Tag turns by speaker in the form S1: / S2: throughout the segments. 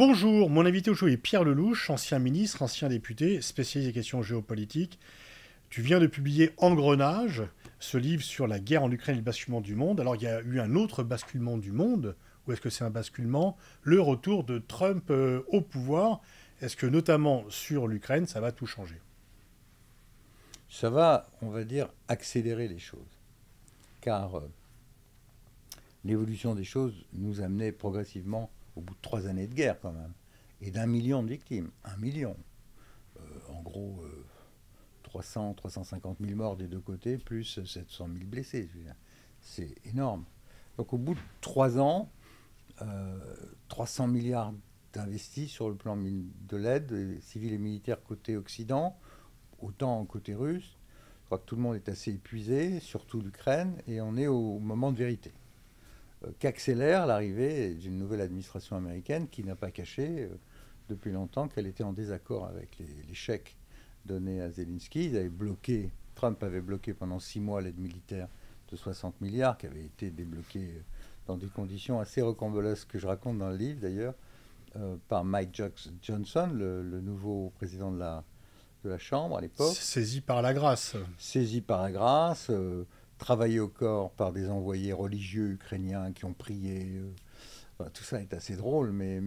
S1: Bonjour, mon invité aujourd'hui est Pierre Lelouch, ancien ministre, ancien député, spécialiste des questions géopolitiques. Tu viens de publier Engrenage, ce livre sur la guerre en Ukraine et le basculement du monde. Alors il y a eu un autre basculement du monde, ou est-ce que c'est un basculement? Le retour de Trump au pouvoir. Est-ce que notamment sur l'Ukraine, ça va tout changer?
S2: Ça va, on va dire, accélérer les choses. Car l'évolution des choses nous amenait progressivement, au bout de 3 années de guerre quand même, et d'1 million de victimes. 1 million. En gros, 300, 350 000 morts des deux côtés, plus 700 000 blessés. Je veux dire. C'est énorme. Donc au bout de 3 ans, 300 milliards d'investis sur le plan de l'aide civile et militaire côté Occident, autant côté russe. Je crois que tout le monde est assez épuisé, surtout l'Ukraine, et on est au moment de vérité. Qu'accélère l'arrivée d'une nouvelle administration américaine qui n'a pas caché depuis longtemps qu'elle était en désaccord avec les chèques donnés à Zelensky. Trump avait bloqué pendant 6 mois l'aide militaire de 60 milliards qui avait été débloquée dans des conditions assez rocambolesques que je raconte dans le livre d'ailleurs, par Mike Johnson, le nouveau président de la Chambre à l'époque,
S1: Saisi par la grâce.
S2: saisi par la grâce, travaillé au corps par des envoyés religieux ukrainiens qui ont prié. Enfin, tout ça est assez drôle, mais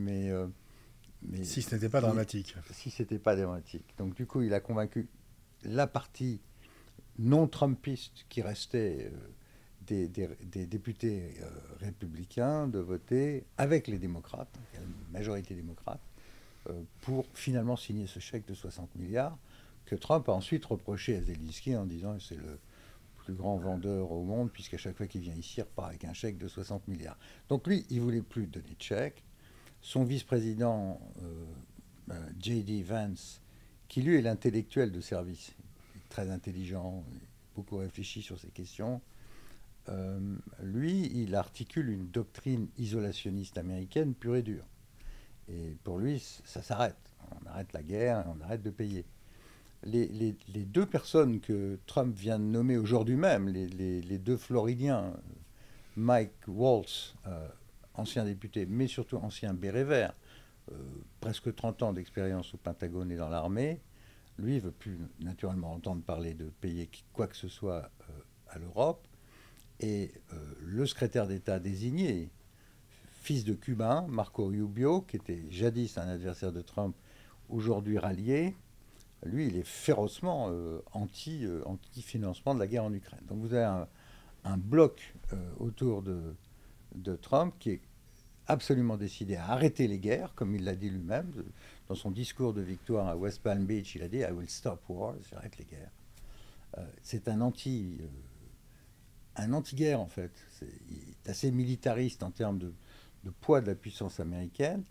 S1: Si ce n'était pas dramatique.
S2: si c'était pas dramatique. Donc du coup, il a convaincu la partie non trumpiste qui restait des députés républicains de voter avec les démocrates, il y a une majorité démocrate, pour finalement signer ce chèque de 60 milliards que Trump a ensuite reproché à Zelensky en disant que c'est le plus grand vendeur au monde puisqu'à chaque fois qu'il vient ici, il repart avec un chèque de 60 milliards. Donc lui, il voulait plus donner de chèque. Son vice-président, J.D. Vance, qui lui est l'intellectuel de service, très intelligent, beaucoup réfléchi sur ces questions, lui, il articule une doctrine isolationniste américaine pure et dure. Et pour lui, ça s'arrête. On arrête la guerre et on arrête de payer. Les deux personnes que Trump vient de nommer aujourd'hui même, les deux Floridiens, Mike Waltz, ancien député, mais surtout ancien béret vert, presque 30 ans d'expérience au Pentagone et dans l'armée, lui, il ne veut plus naturellement entendre parler de payer quoi que ce soit à l'Europe. Et le secrétaire d'État désigné, fils de Cubain, Marco Rubio, qui était jadis un adversaire de Trump, aujourd'hui rallié, lui, il est férocement anti-financement de la guerre en Ukraine. Donc vous avez un bloc autour de Trump qui est absolument décidé à arrêter les guerres, comme il l'a dit lui-même. Dans son discours de victoire à West Palm Beach, il a dit I will stop wars, j'arrête les guerres. C'est un anti-guerre en fait. Il est assez militariste en termes de poids de la puissance américaine.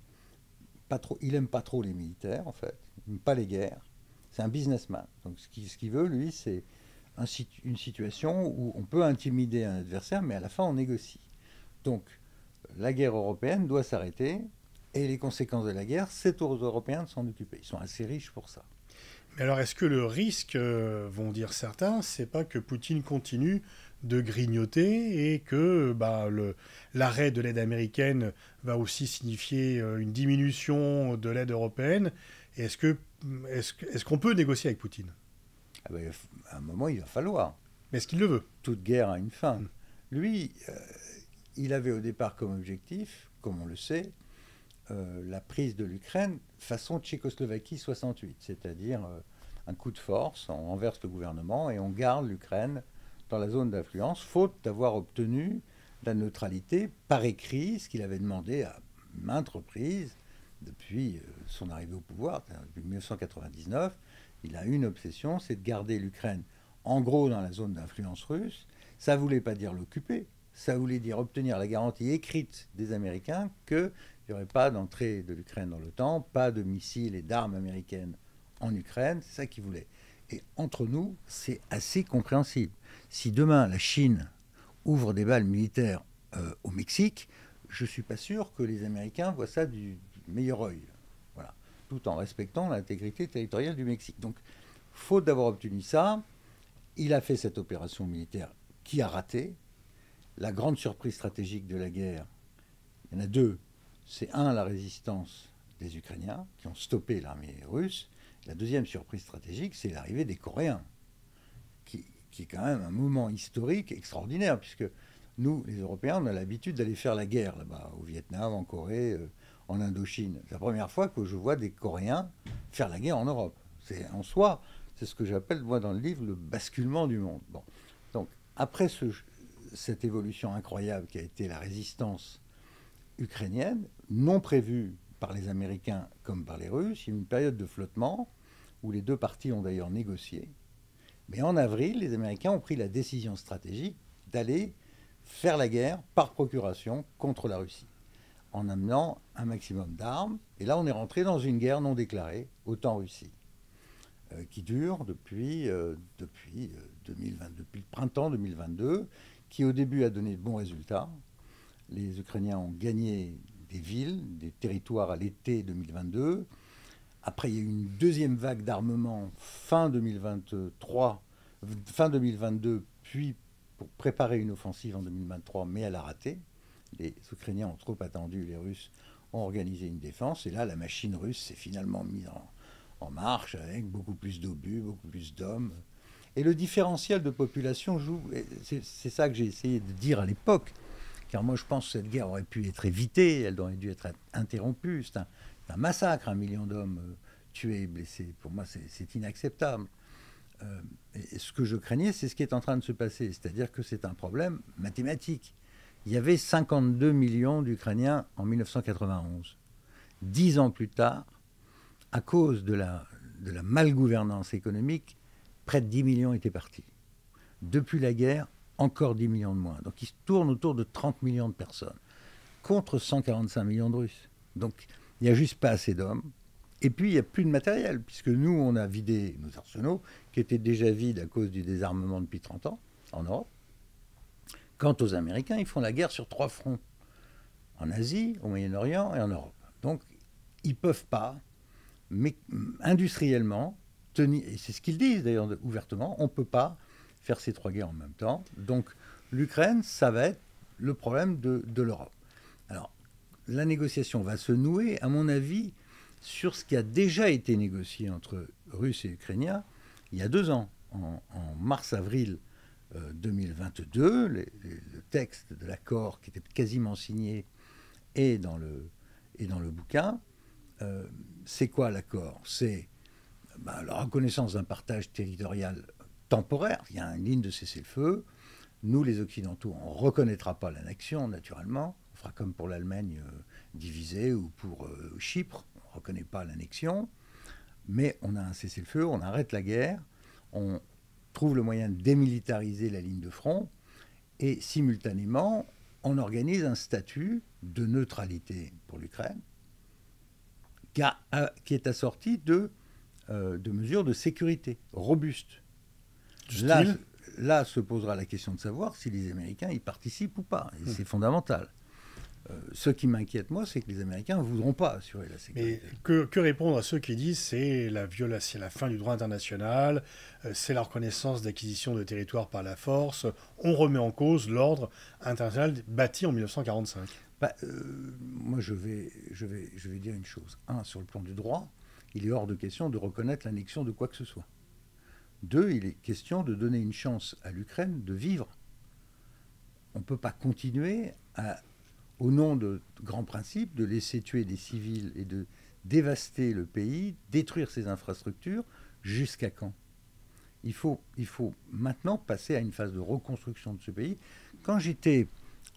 S2: Il aime pas trop les militaires en fait. Il n'aime pas les guerres. C'est un businessman. Donc ce qu'il veut, lui, c'est une situation où on peut intimider un adversaire, mais à la fin, on négocie. Donc la guerre européenne doit s'arrêter, et les conséquences de la guerre, c'est aux Européens de s'en occuper. Ils sont assez riches pour ça.
S1: Mais alors, est-ce que le risque, vont dire certains, c'est pas que Poutine continue de grignoter et que l'arrêt de l'aide américaine va aussi signifier une diminution de l'aide européenne? Et est-ce qu'on peut négocier avec Poutine?
S2: Ah ben, à un moment, il va falloir.
S1: Mais est-ce qu'il le veut?
S2: Toute guerre a une fin.
S1: Hmm.
S2: Lui, il avait au départ comme objectif, comme on le sait, la prise de l'Ukraine façon Tchécoslovaquie 68, c'est-à-dire un coup de force, on renverse le gouvernement et on garde l'Ukraine dans la zone d'influence, faute d'avoir obtenu la neutralité par écrit, ce qu'il avait demandé à maintes reprises depuis son arrivée au pouvoir, depuis 1999. Il a une obsession, c'est de garder l'Ukraine en gros dans la zone d'influence russe. Ça ne voulait pas dire l'occuper, ça voulait dire obtenir la garantie écrite des Américains qu'il n'y aurait pas d'entrée de l'Ukraine dans l'OTAN, pas de missiles et d'armes américaines en Ukraine, c'est ça qu'ils voulaient. Et entre nous, c'est assez compréhensible. Si demain la Chine ouvre des balles militaires au Mexique, je ne suis pas sûr que les Américains voient ça du meilleur œil. Voilà. Tout en respectant l'intégrité territoriale du Mexique. Donc, faute d'avoir obtenu ça, il a fait cette opération militaire qui a raté. La grande surprise stratégique de la guerre, il y en a deux. C'est un, la résistance les Ukrainiens, qui ont stoppé l'armée russe. La deuxième surprise stratégique, c'est l'arrivée des Coréens, qui est quand même un moment historique extraordinaire, puisque nous, les Européens, on a l'habitude d'aller faire la guerre là-bas, au Vietnam, en Corée, en Indochine. C'est la première fois que je vois des Coréens faire la guerre en Europe. C'est en soi, c'est ce que j'appelle, moi, dans le livre, le basculement du monde. Bon. Donc, après cette évolution incroyable qui a été la résistance ukrainienne, non prévue par les Américains comme par les Russes, il y a eu une période de flottement où les deux parties ont d'ailleurs négocié. Mais en avril, les Américains ont pris la décision stratégique d'aller faire la guerre par procuration contre la Russie, en amenant un maximum d'armes. Et là, on est rentré dans une guerre non déclarée, OTAN-Russie, qui dure depuis 2020, depuis le printemps 2022, qui au début a donné de bons résultats. Les Ukrainiens ont gagné des villes, des territoires à l'été 2022. Après, il y a eu une deuxième vague d'armement fin 2023, fin 2022, puis pour préparer une offensive en 2023, mais elle a raté. Les Ukrainiens ont trop attendu, les Russes ont organisé une défense, et là, la machine russe s'est finalement mise en marche, avec beaucoup plus d'obus, beaucoup plus d'hommes. Et le différentiel de population joue, c'est ça que j'ai essayé de dire à l'époque, car moi je pense que cette guerre aurait pu être évitée, elle aurait dû être interrompue. C'est un massacre, 1 million d'hommes tués et blessés. Pour moi, c'est inacceptable. Et ce que je craignais, c'est ce qui est en train de se passer. C'est-à-dire que c'est un problème mathématique. Il y avait 52 millions d'Ukrainiens en 1991. 10 ans plus tard, à cause de la malgouvernance économique, près de 10 millions étaient partis. Depuis la guerre, encore 10 millions de moins. Donc il se tourne autour de 30 millions de personnes, contre 145 millions de Russes. Donc il n'y a juste pas assez d'hommes. Et puis il n'y a plus de matériel, puisque nous, on a vidé nos arsenaux, qui étaient déjà vides à cause du désarmement depuis 30 ans en Europe. Quant aux Américains, ils font la guerre sur 3 fronts. En Asie, au Moyen-Orient et en Europe. Donc ils ne peuvent pas, mais industriellement, tenir, et c'est ce qu'ils disent d'ailleurs ouvertement, on ne peut pas faire ces 3 guerres en même temps. Donc l'Ukraine, ça va être le problème de l'Europe. Alors, la négociation va se nouer, à mon avis, sur ce qui a déjà été négocié entre Russes et Ukrainiens il y a 2 ans, en mars-avril 2022. Le texte de l'accord qui était quasiment signé est dans le bouquin. C'est quoi l'accord? C'est la reconnaissance d'un partage territorial temporaire. Il y a une ligne de cessez-le-feu. Nous, les Occidentaux, on ne reconnaîtra pas l'annexion, naturellement. On fera comme pour l'Allemagne divisée ou pour Chypre. On ne reconnaît pas l'annexion. Mais on a un cessez-le-feu, on arrête la guerre, on trouve le moyen de démilitariser la ligne de front et simultanément, on organise un statut de neutralité pour l'Ukraine qui est assorti de mesures de sécurité robustes. Là se posera la question de savoir si les Américains y participent ou pas. Et c'est fondamental. Ce qui m'inquiète, moi, c'est que les Américains ne voudront pas assurer la sécurité.
S1: Mais que répondre à ceux qui disent c'est la fin du droit international, c'est la reconnaissance d'acquisition de territoire par la force, on remet en cause l'ordre international bâti en 1945.
S2: Moi, je vais dire une chose. 1, sur le plan du droit, il est hors de question de reconnaître l'annexion de quoi que ce soit. 2, il est question de donner une chance à l'Ukraine de vivre. On ne peut pas continuer au nom de grands principes, de laisser tuer des civils et de dévaster le pays, détruire ses infrastructures, jusqu'à quand? Il faut maintenant passer à une phase de reconstruction de ce pays. Quand j'étais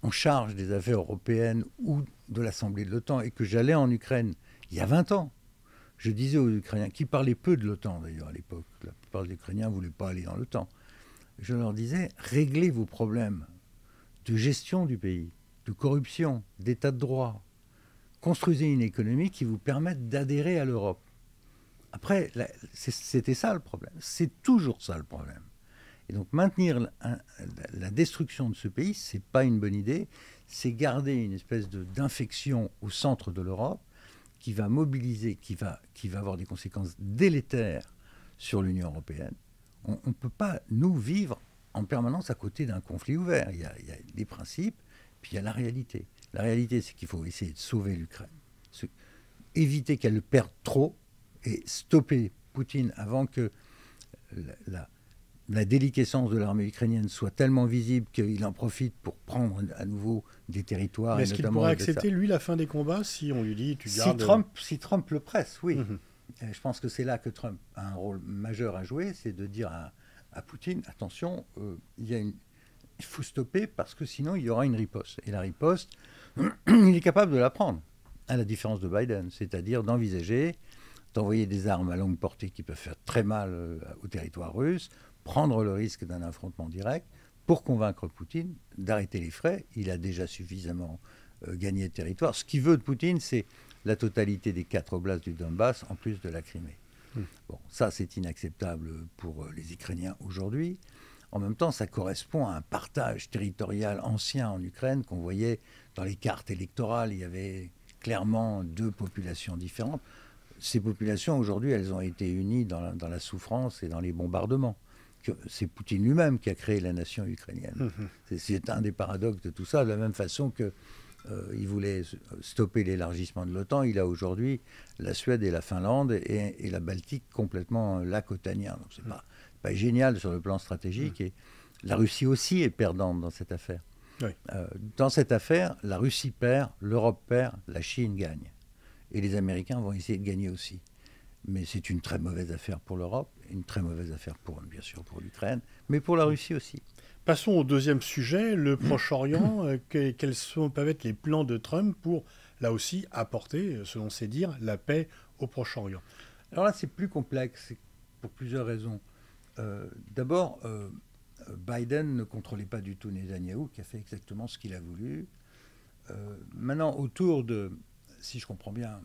S2: en charge des affaires européennes ou de l'Assemblée de l'OTAN et que j'allais en Ukraine il y a 20 ans, je disais aux Ukrainiens, qui parlaient peu de l'OTAN d'ailleurs à l'époque, la plupart des Ukrainiens ne voulaient pas aller dans l'OTAN, je leur disais, réglez vos problèmes de gestion du pays, de corruption, d'état de droit. Construisez une économie qui vous permette d'adhérer à l'Europe. Après, c'était ça le problème. C'est toujours ça le problème. Et donc maintenir la destruction de ce pays, ce n'est pas une bonne idée. C'est garder une espèce d'infection au centre de l'Europe qui va mobiliser, qui va avoir des conséquences délétères sur l'Union européenne. On ne peut pas, nous, vivre en permanence à côté d'un conflit ouvert. Il y a des principes, puis il y a la réalité. La réalité, c'est qu'il faut essayer de sauver l'Ukraine. éviter qu'elle perde trop et stopper Poutine avant que la déliquescence de l'armée ukrainienne soit tellement visible qu'il en profite pour prendre à nouveau des territoires.
S1: Mais est-ce qu'il pourrait accepter, lui, la fin des combats si on lui dit tu gardes...
S2: Si Trump le presse, oui. Je pense que c'est là que Trump a un rôle majeur à jouer, c'est de dire à Poutine, attention, il faut stopper parce que sinon il y aura une riposte. Et la riposte, il est capable de la prendre, à la différence de Biden, c'est-à-dire d'envisager d'envoyer des armes à longue portée qui peuvent faire très mal au territoire russe, prendre le risque d'un affrontement direct pour convaincre Poutine d'arrêter les frais. Il a déjà suffisamment gagné de territoire. Ce qu'il veut de Poutine, c'est la totalité des 4 oblasts du Donbass, en plus de la Crimée. Bon, ça, c'est inacceptable pour les Ukrainiens aujourd'hui. En même temps, ça correspond à un partage territorial ancien en Ukraine qu'on voyait dans les cartes électorales. Il y avait clairement 2 populations différentes. Ces populations, aujourd'hui, elles ont été unies dans la souffrance et dans les bombardements. C'est Poutine lui-même qui a créé la nation ukrainienne. C'est un des paradoxes de tout ça, de la même façon que il voulait stopper l'élargissement de l'OTAN. Il a aujourd'hui la Suède et la Finlande et la Baltique complètement lac otanien. Donc c'est pas génial sur le plan stratégique. Et la Russie aussi est perdante dans cette affaire.
S1: Oui.
S2: Dans cette affaire, la Russie perd, l'Europe perd, la Chine gagne. Et les Américains vont essayer de gagner aussi. Mais c'est une très mauvaise affaire pour l'Europe, une très mauvaise affaire bien sûr pour l'Ukraine, mais pour la Russie aussi.
S1: Passons au deuxième sujet, le Proche-Orient. Quels peuvent être les plans de Trump pour, là aussi, apporter, selon ses dires, la paix au Proche-Orient?
S2: Alors là, c'est plus complexe pour plusieurs raisons. D'abord, Biden ne contrôlait pas du tout Netanyahou, qui a fait exactement ce qu'il a voulu. Maintenant, si je comprends bien,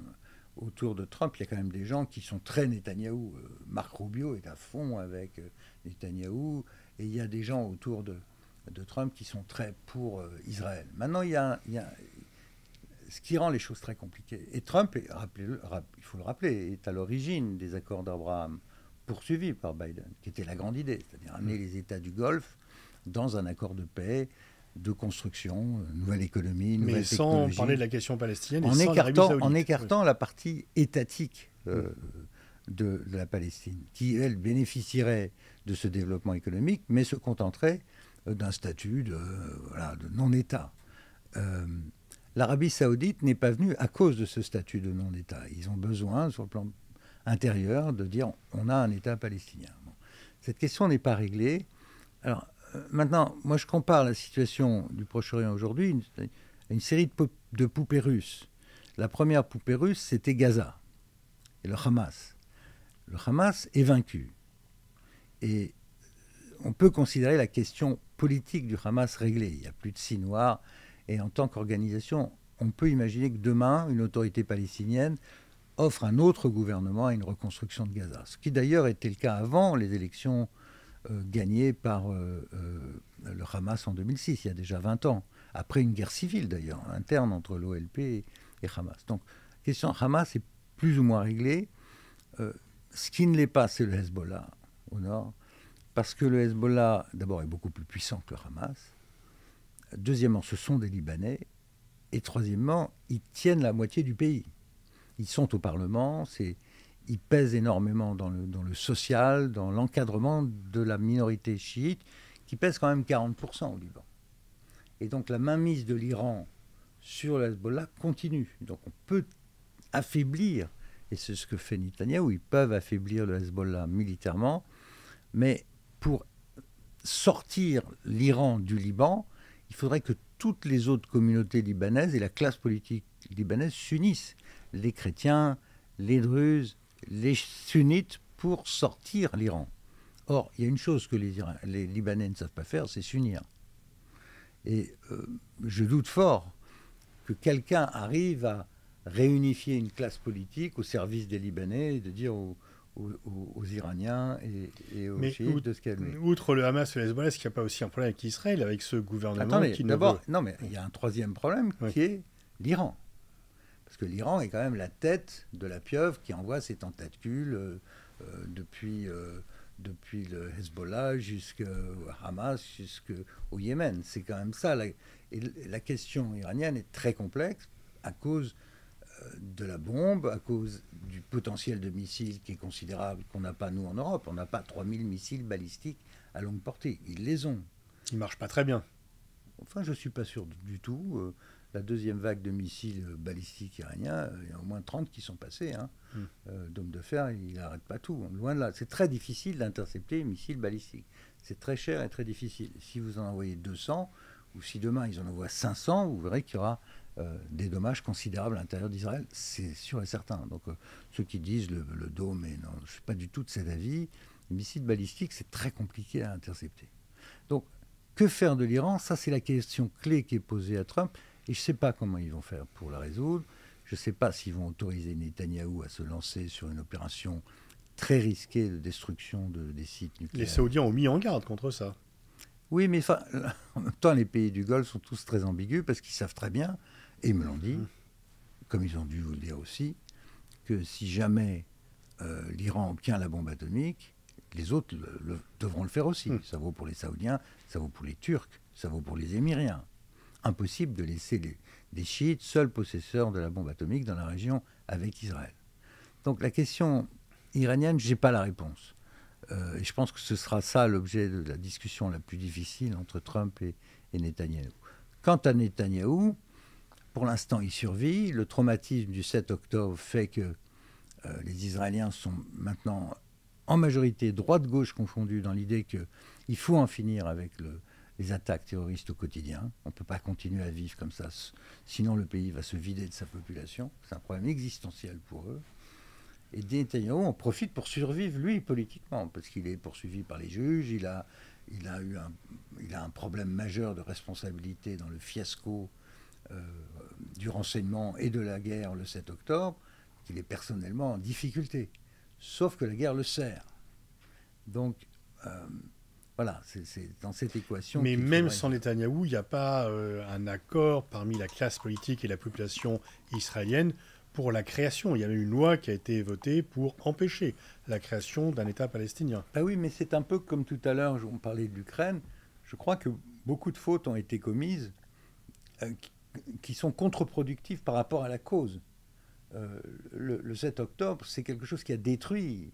S2: autour de Trump, il y a quand même des gens qui sont très Netanyahou. Marc Rubio est à fond avec Netanyahou. Et il y a des gens autour de Trump qui sont très pour Israël. Maintenant, il y a ce qui rend les choses très compliquées. Et Trump, il faut le rappeler, est à l'origine des accords d'Abraham poursuivis par Biden, qui était la grande idée, c'est-à-dire amener les États du Golfe dans un accord de paix, de construction, nouvelle économie, nouvelle technologie.
S1: Mais sans parler de la question palestinienne,
S2: en écartant la partie étatique de la Palestine, qui, elle, bénéficierait de ce développement économique, mais se contenterait d'un statut de non-État. L'Arabie saoudite n'est pas venue à cause de ce statut de non-État. Ils ont besoin, sur le plan intérieur, de dire on a un État palestinien. Bon. Cette question n'est pas réglée. Alors, maintenant, moi je compare la situation du Proche-Orient aujourd'hui à une série de poupées russes. La première poupée russe, c'était Gaza et le Hamas. Le Hamas est vaincu. Et on peut considérer la question politique du Hamas réglée. Il n'y a plus de scie noire. Et en tant qu'organisation, on peut imaginer que demain, une autorité palestinienne offre un autre gouvernement à une reconstruction de Gaza. Ce qui d'ailleurs était le cas avant les élections gagnées par le Hamas en 2006, il y a déjà 20 ans. Après une guerre civile d'ailleurs, interne entre l'OLP et Hamas. Donc, la question Hamas est plus ou moins réglée. Ce qui ne l'est pas, c'est le Hezbollah au nord, parce que le Hezbollah, d'abord, est beaucoup plus puissant que le Hamas. Deuxièmement, ce sont des Libanais. Et troisièmement, ils tiennent la moitié du pays. Ils sont au Parlement, ils pèsent énormément dans le social, dans l'encadrement de la minorité chiite, qui pèse quand même 40% au Liban. Et donc la mainmise de l'Iran sur le Hezbollah continue. Donc on peut affaiblir, et c'est ce que fait Netanyahou, ils peuvent affaiblir le Hezbollah militairement, mais pour sortir l'Iran du Liban, il faudrait que toutes les autres communautés libanaises et la classe politique libanaise s'unissent. Les chrétiens, les druzes, les sunnites, pour sortir l'Iran. Or, il y a une chose que les Libanais ne savent pas faire, c'est s'unir. Et je doute fort que quelqu'un arrive à réunifier une classe politique au service des Libanais et de dire aux Iraniens et aux chiites de se calmer.
S1: Outre le Hamas et le Hezbollah, est-ce qu'il n'y a pas aussi un problème avec Israël, avec ce gouvernement qui
S2: non, mais il y a un troisième problème qui est l'Iran. Parce que l'Iran est quand même la tête de la pieuvre qui envoie ses tentacules depuis le Hezbollah jusqu'au Hamas, jusqu'au Yémen. C'est quand même ça. Et la question iranienne est très complexe à cause de la bombe, à cause du potentiel de missiles qui est considérable, qu'on n'a pas nous en Europe. On n'a pas 3000 missiles balistiques à longue portée. Ils les ont.
S1: Ils ne marchent pas très bien.
S2: Enfin, je ne suis pas sûr du tout. La deuxième vague de missiles balistiques iraniens, il y a au moins 30 qui sont passés. Hein. D'homme de fer, il n'arrête pas tout. Loin de là. C'est très difficile d'intercepter les missiles balistiques. C'est très cher et très difficile. Si vous en envoyez 200, ou si demain ils en envoient 500, vous verrez qu'il y aura des dommages considérables à l'intérieur d'Israël. C'est sûr et certain. Donc ceux qui disent le dôme, non, je ne suis pas du tout de cet avis. Les missiles balistiques, c'est très compliqué à intercepter. Donc, que faire de l'Iran? Ça, c'est la question clé qui est posée à Trump. Et je ne sais pas comment ils vont faire pour la résoudre. Je ne sais pas s'ils vont autoriser Netanyahou à se lancer sur une opération très risquée de destruction des sites nucléaires.
S1: Les Saoudiens ont mis en garde contre ça.
S2: Oui, mais en même temps, les pays du Golfe sont tous très ambigus parce qu'ils savent très bien, et ils me l'ont dit, comme ils ont dû vous le dire aussi, que si jamais l'Iran obtient la bombe atomique, les autres devront le faire aussi. Ça vaut pour les Saoudiens, ça vaut pour les Turcs, ça vaut pour les Émiriens. Impossible de laisser les chiites seuls possesseurs de la bombe atomique dans la région avec Israël. Donc la question iranienne, je n'ai pas la réponse. Et je pense que ce sera ça l'objet de la discussion la plus difficile entre Trump et Netanyahou. Quant à Netanyahou, pour l'instant, il survit. Le traumatisme du 7 octobre fait que les Israéliens sont maintenant en majorité droite-gauche confondus dans l'idée qu'il faut en finir avec les attaques terroristes au quotidien. On ne peut pas continuer à vivre comme ça, sinon le pays va se vider de sa population. C'est un problème existentiel pour eux. Et Netanyahou en profite pour survivre, lui, politiquement, parce qu'il est poursuivi par les juges, il a un problème majeur de responsabilité dans le fiasco du renseignement et de la guerre le 7 octobre, qu'il est personnellement en difficulté. Sauf que la guerre le sert. Donc, voilà, c'est dans cette équation...
S1: Mais même sans Netanyahou, il n'y a pas un accord parmi la classe politique et la population israélienne pour la création. Il y avait une loi qui a été votée pour empêcher la création d'un État palestinien.
S2: Ah oui, mais c'est un peu comme tout à l'heure, on parlait de l'Ukraine. Je crois que beaucoup de fautes ont été commises qui sont contre-productives par rapport à la cause. Le 7 octobre, c'est quelque chose qui a détruit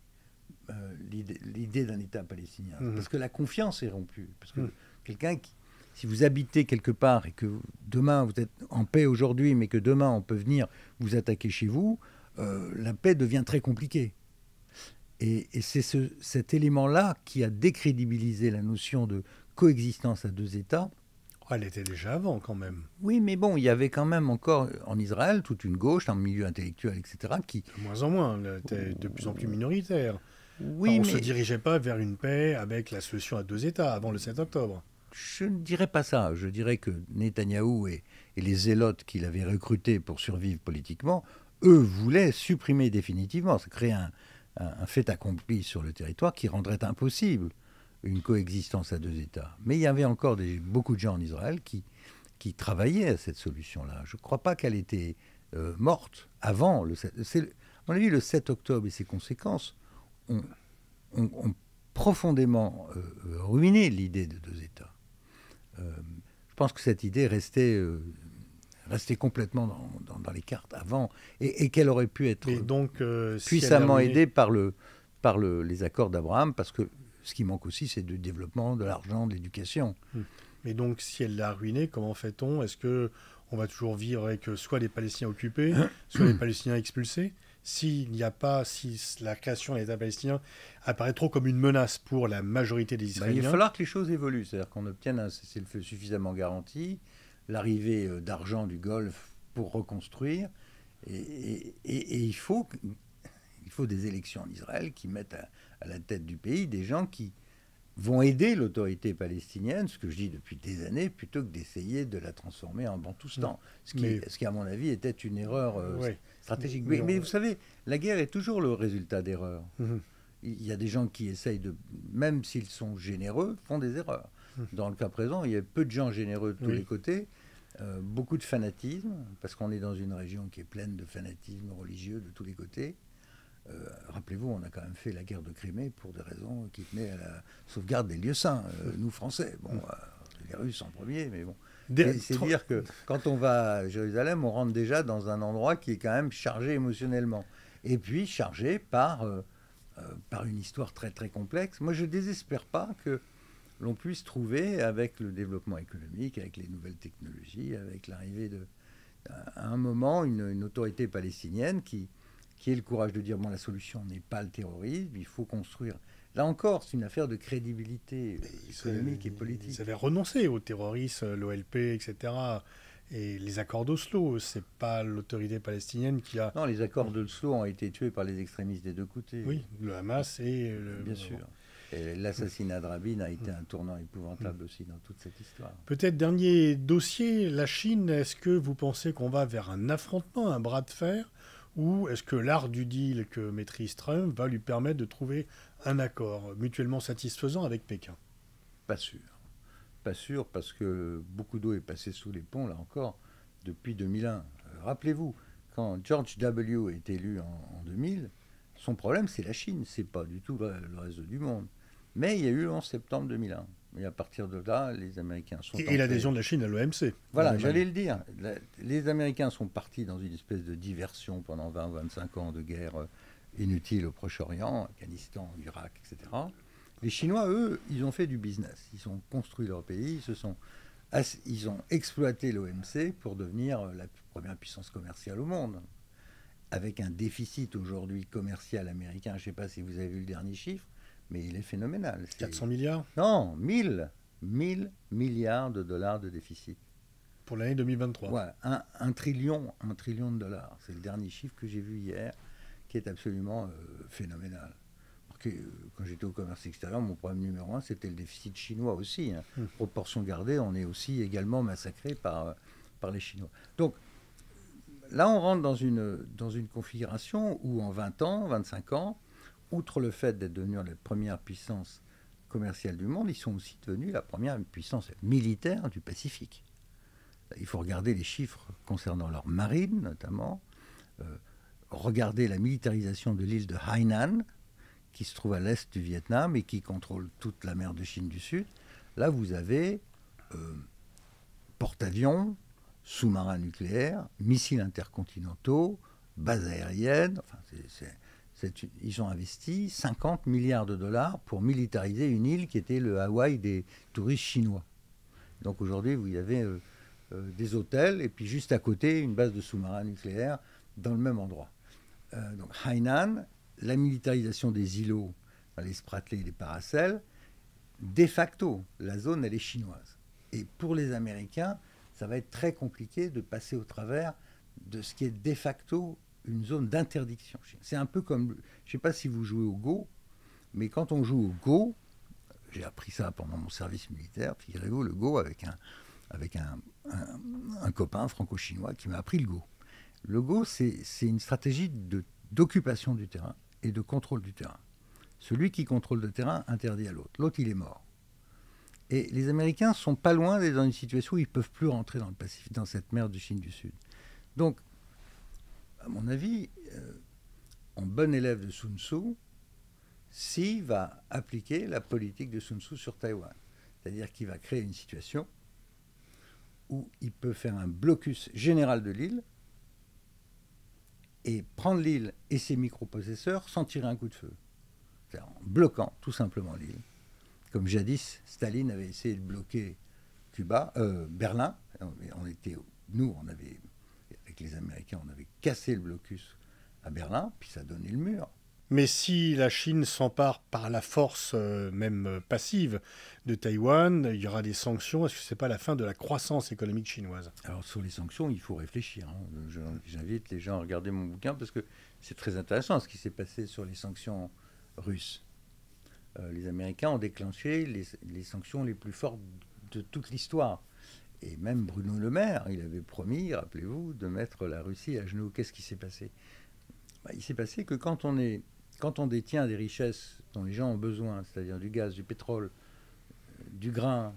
S2: l'idée d'un État palestinien. Parce que la confiance est rompue. Parce que quelqu'un qui... Si vous habitez quelque part et que demain vous êtes en paix aujourd'hui, mais que demain on peut venir vous attaquer chez vous, la paix devient très compliquée. Et c'est cet élément-là qui a décrédibilisé la notion de coexistence à deux États.
S1: Oh, elle était déjà avant quand même.
S2: Oui, mais bon, il y avait quand même encore en Israël toute une gauche, un milieu intellectuel, etc. qui...
S1: De moins en moins, elle était de plus en plus minoritaire.
S2: Oui,
S1: enfin, on
S2: mais...
S1: ne se dirigeait pas vers une paix avec la solution à deux États avant le 7 octobre.
S2: Je ne dirais pas ça. Je dirais que Netanyahou et les zélotes qu'il avait recrutés pour survivre politiquement, eux voulaient supprimer définitivement, ça créer un fait accompli sur le territoire qui rendrait impossible une coexistence à deux États. Mais il y avait encore beaucoup de gens en Israël qui travaillaient à cette solution-là. Je ne crois pas qu'elle était morte avant le 7. À mon avis, le 7 octobre et ses conséquences ont profondément ruiné l'idée de deux États. Je pense que cette idée restait complètement dans les cartes avant et qu'elle aurait pu être puissamment aidée par les accords d'Abraham, parce que ce qui manque aussi, c'est du développement, de l'argent, de l'éducation.
S1: Mais donc, si elle l'a ruiné, comment fait-on? Est-ce qu'on va toujours vivre avec soit les Palestiniens occupés, soit les Palestiniens expulsés? Si la création de l'État palestinien apparaît trop comme une menace pour la majorité des Israéliens...
S2: Il va falloir que les choses évoluent, c'est-à-dire qu'on obtienne un cessez-le-feu suffisamment garanti, l'arrivée d'argent du Golfe pour reconstruire, et il faut des élections en Israël qui mettent à la tête du pays des gens qui vont aider l'autorité palestinienne, ce que je dis depuis des années, plutôt que d'essayer de la transformer en bantoustan. Ce qui, à mon avis, était une erreur stratégique. Mais vous savez, la guerre est toujours le résultat d'erreurs. Il y a des gens qui essayent même s'ils sont généreux, font des erreurs. Dans le cas présent, il y a peu de gens généreux de tous les côtés, beaucoup de fanatisme, parce qu'on est dans une région qui est pleine de fanatisme religieux de tous les côtés. Rappelez-vous, on a quand même fait la guerre de Crimée pour des raisons qui tenaient à la sauvegarde des lieux saints, nous Français. Bon, les Russes en premier, mais bon. C'est dire que quand on va à Jérusalem, on rentre déjà dans un endroit qui est quand même chargé émotionnellement. Et puis chargé par une histoire très très complexe. Moi, je ne désespère pas que l'on puisse trouver, avec le développement économique, avec les nouvelles technologies, avec l'arrivée à un moment, une autorité palestinienne qui ait le courage de dire, bon, la solution n'est pas le terrorisme, il faut construire. Là encore, c'est une affaire de crédibilité économique et politique.
S1: Ils avaient renoncé aux terroristes, l'OLP, etc. Et les accords d'Oslo, c'est pas l'autorité palestinienne qui a...
S2: Non, les accords d'Oslo ont été tués par les extrémistes des deux côtés.
S1: Oui, le Hamas et...
S2: Bien sûr. Et l'assassinat de Rabin a été un tournant épouvantable aussi dans toute cette histoire.
S1: Peut-être dernier dossier, la Chine, est-ce que vous pensez qu'on va vers un affrontement, un bras de fer, ou est-ce que l'art du deal que maîtrise Trump va lui permettre de trouver un accord mutuellement satisfaisant avec Pékin?
S2: Pas sûr. Pas sûr, parce que beaucoup d'eau est passée sous les ponts, là encore, depuis 2001. Rappelez-vous, quand George W. est élu en 2000, son problème, c'est la Chine, c'est pas du tout le reste du monde. Mais il y a eu le 11 septembre 2001. Et à partir de là, les Américains sont...
S1: Et l'adhésion de la Chine à l'OMC.
S2: Voilà, j'allais le dire. Les Américains sont partis dans une espèce de diversion pendant 20-25 ans de guerre inutile au Proche-Orient, Afghanistan, Irak, etc. Les Chinois, eux, ils ont fait du business. Ils ont construit leur pays, ils ont exploité l'OMC pour devenir la première puissance commerciale au monde. Avec un déficit aujourd'hui commercial américain, je ne sais pas si vous avez vu le dernier chiffre, mais il est phénoménal.
S1: 400 milliards?
S2: Non, 1000 milliards de dollars de déficit.
S1: Pour l'année 2023.
S2: Ouais, un trillion de dollars. C'est le dernier chiffre que j'ai vu hier, qui est absolument phénoménal. Quand j'étais au commerce extérieur, mon problème numéro 1, c'était le déficit chinois aussi. Hein. Proportion gardée, on est aussi également massacré par les Chinois. Donc, là, on rentre dans une configuration où en 20 ans, 25 ans, outre le fait d'être devenus la première puissance commerciale du monde, ils sont aussi devenus la première puissance militaire du Pacifique. Il faut regarder les chiffres concernant leur marine, notamment. Regarder la militarisation de l'île de Hainan, qui se trouve à l'est du Vietnam et qui contrôle toute la mer de Chine du Sud. Là, vous avez porte-avions, sous-marins nucléaires, missiles intercontinentaux, bases aériennes. Enfin, ils ont investi 50 milliards de dollars pour militariser une île qui était le Hawaï des touristes chinois. Donc aujourd'hui, vous avez des hôtels et puis juste à côté, une base de sous-marins nucléaires dans le même endroit. Donc Hainan, la militarisation des îlots, les Spratly et les Paracels, de facto, la zone, elle est chinoise. Et pour les Américains, ça va être très compliqué de passer au travers de ce qui est de facto une zone d'interdiction. C'est un peu comme, je ne sais pas si vous jouez au Go, mais quand on joue au Go, j'ai appris ça pendant mon service militaire, figurez-vous, le Go avec un copain franco-chinois qui m'a appris le Go. Le Go, c'est une stratégie d'occupation du terrain et de contrôle du terrain. Celui qui contrôle le terrain interdit à l'autre. L'autre, il est mort. Et les Américains sont pas loin d'être dans une situation où ils ne peuvent plus rentrer dans le Pacifique, dans cette mer de Chine du Sud. Donc, à mon avis, en bon élève de Sun Tzu, Xi va appliquer la politique de Sun Tzu sur Taïwan. C'est-à-dire qu'il va créer une situation où il peut faire un blocus général de l'île et prendre l'île et ses microprocesseurs sans tirer un coup de feu. C'est-à-dire en bloquant tout simplement l'île. Comme jadis, Staline avait essayé de bloquer Berlin. Nous, avec les Américains, on avait cassé le blocus à Berlin, puis ça donnait le mur.
S1: Mais si la Chine s'empare par la force, même passive, de Taïwan, il y aura des sanctions. Est-ce que ce n'est pas la fin de la croissance économique chinoise?
S2: Alors sur les sanctions, il faut réfléchir. Hein. J'invite les gens à regarder mon bouquin parce que c'est très intéressant ce qui s'est passé sur les sanctions russes. Les Américains ont déclenché les sanctions les plus fortes de toute l'histoire. Et même Bruno Le Maire, il avait promis, rappelez-vous, de mettre la Russie à genoux. Qu'est-ce qui s'est passé? Il s'est passé que quand on détient des richesses dont les gens ont besoin, c'est-à-dire du gaz, du pétrole, du grain,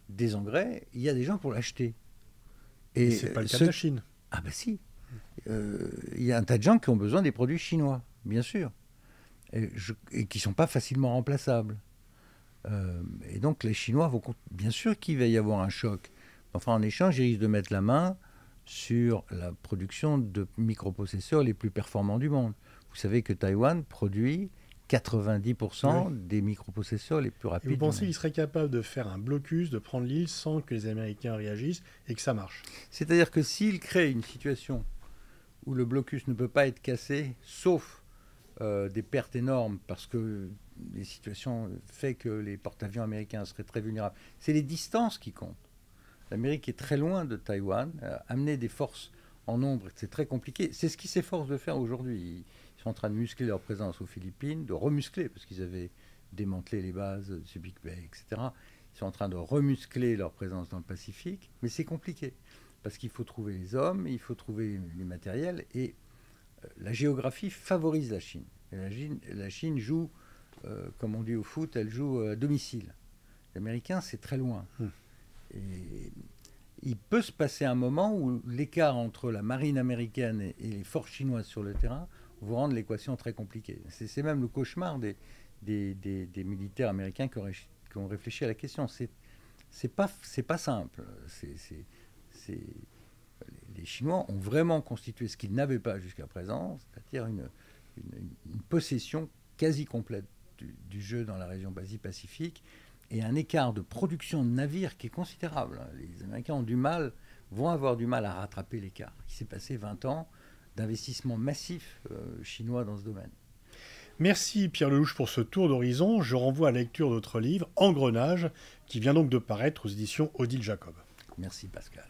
S2: des engrais, il y a des gens pour l'acheter.
S1: Et c'est pas le cas de la Chine.
S2: Ah ben si. Il y a un tas de gens qui ont besoin des produits chinois, bien sûr, et qui ne sont pas facilement remplaçables. Et donc les Chinois vont... Bien sûr qu'il va y avoir un choc Enfin, en échange, ils risquent de mettre la main sur la production de microprocesseurs les plus performants du monde. Vous savez que Taïwan produit 90% des microprocesseurs les plus
S1: Et
S2: rapides.
S1: vous pensez qu'il serait capable de faire un blocus, de prendre l'île sans que les Américains réagissent et que ça marche?
S2: C'est-à-dire que s'il crée une situation où le blocus ne peut pas être cassé, sauf des pertes énormes, parce que les situations fait que les porte-avions américains seraient très vulnérables, c'est les distances qui comptent. L'Amérique est très loin de Taïwan. Amener des forces en nombre, c'est très compliqué. C'est ce qu'ils s'efforcent de faire aujourd'hui. Ils sont en train de muscler leur présence aux Philippines, de remuscler, parce qu'ils avaient démantelé les bases de Subic Bay, etc. Ils sont en train de remuscler leur présence dans le Pacifique, mais c'est compliqué, parce qu'il faut trouver les hommes, il faut trouver les matériels, et la géographie favorise la Chine. Et la Chine joue, comme on dit au foot, elle joue à domicile. L'Américain, c'est très loin. Et il peut se passer un moment où l'écart entre la marine américaine et les forces chinoises sur le terrain vous rendre l'équation très compliquée. C'est même le cauchemar des militaires américains qui ont réfléchi à la question. C'est pas simple. Les Chinois ont vraiment constitué ce qu'ils n'avaient pas jusqu'à présent, c'est-à-dire une possession quasi complète du jeu dans la région Asie-Pacifique, et un écart de production de navires qui est considérable. Les Américains vont avoir du mal à rattraper l'écart. Il s'est passé 20 ans d'investissement massif chinois dans ce domaine.
S1: Merci Pierre Lelouch pour ce tour d'horizon. Je renvoie à la lecture de votre livre, Engrenage, qui vient donc de paraître aux éditions Odile Jacob.
S2: Merci Pascal.